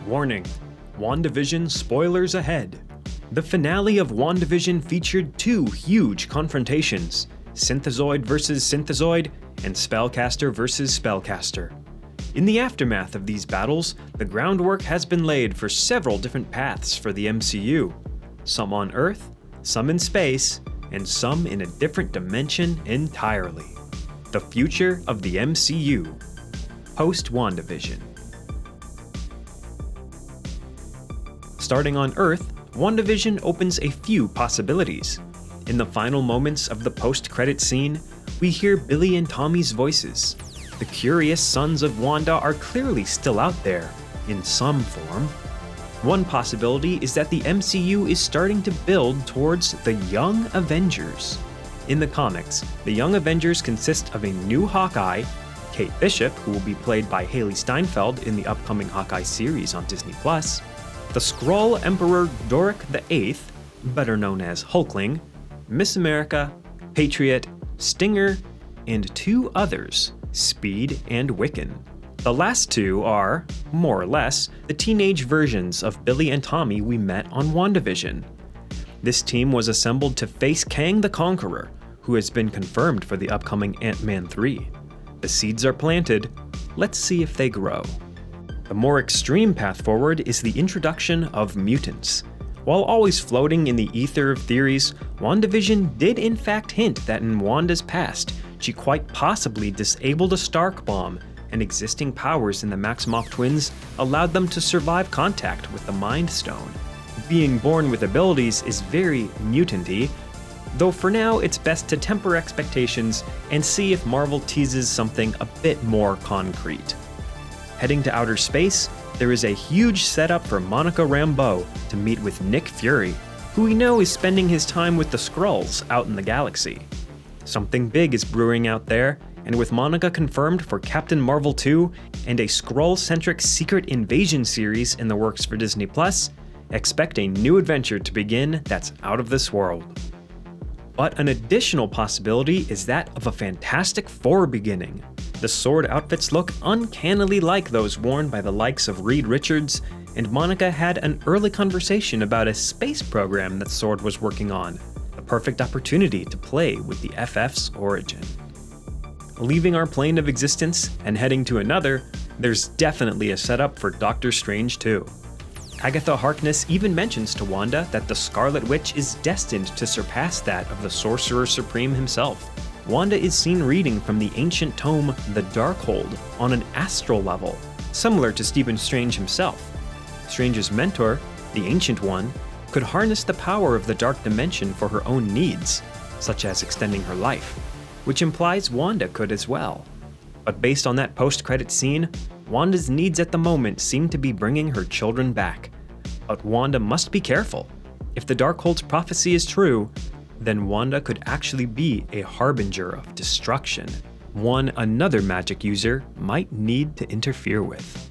Warning: WandaVision spoilers ahead. The finale of WandaVision featured two huge confrontations: Synthezoid versus Synthezoid, and Spellcaster versus Spellcaster. In the aftermath of these battles, the groundwork has been laid for several different paths for the MCU. Some on Earth, some in space, and some in a different dimension entirely. The future of the MCU, post-WandaVision. Starting on Earth, WandaVision opens a few possibilities. In the final moments of the post-credit scene, we hear Billy and Tommy's voices. The curious sons of Wanda are clearly still out there, in some form. One possibility is that the MCU is starting to build towards the Young Avengers. In the comics, the Young Avengers consist of a new Hawkeye, Kate Bishop, who will be played by Haley Steinfeld in the upcoming Hawkeye series on Disney+, the Skrull Emperor Doric VIII, better known as Hulkling, Miss America, Patriot, Stinger, and two others, Speed and Wiccan. The last two are, more or less, the teenage versions of Billy and Tommy we met on WandaVision. This team was assembled to face Kang the Conqueror, who has been confirmed for the upcoming Ant-Man 3. The seeds are planted, let's see if they grow. The more extreme path forward is the introduction of mutants. While always floating in the ether of theories, WandaVision did in fact hint that in Wanda's past, she quite possibly disabled a Stark bomb, and existing powers in the Maximoff twins allowed them to survive contact with the Mind Stone. Being born with abilities is very mutant-y, though for now it's best to temper expectations and see if Marvel teases something a bit more concrete. Heading to outer space, there is a huge setup for Monica Rambeau to meet with Nick Fury, who we know is spending his time with the Skrulls out in the galaxy. Something big is brewing out there, and with Monica confirmed for Captain Marvel 2 and a Skrull-centric Secret Invasion series in the works for Disney+, expect a new adventure to begin that's out of this world. But an additional possibility is that of a Fantastic Four beginning. The Sword outfits look uncannily like those worn by the likes of Reed Richards, and Monica had an early conversation about a space program that Sword was working on, the perfect opportunity to play with the FF's origin. Leaving our plane of existence and heading to another, there's definitely a setup for Doctor Strange 2. Agatha Harkness even mentions to Wanda that the Scarlet Witch is destined to surpass that of the Sorcerer Supreme himself. Wanda is seen reading from the ancient tome The Darkhold on an astral level, similar to Stephen Strange himself. Strange's mentor, the Ancient One, could harness the power of the Dark Dimension for her own needs, such as extending her life, which implies Wanda could as well. But based on that post-credit scene, Wanda's needs at the moment seem to be bringing her children back. But Wanda must be careful. If the Darkhold's prophecy is true, then Wanda could actually be a harbinger of destruction, one another magic user might need to interfere with.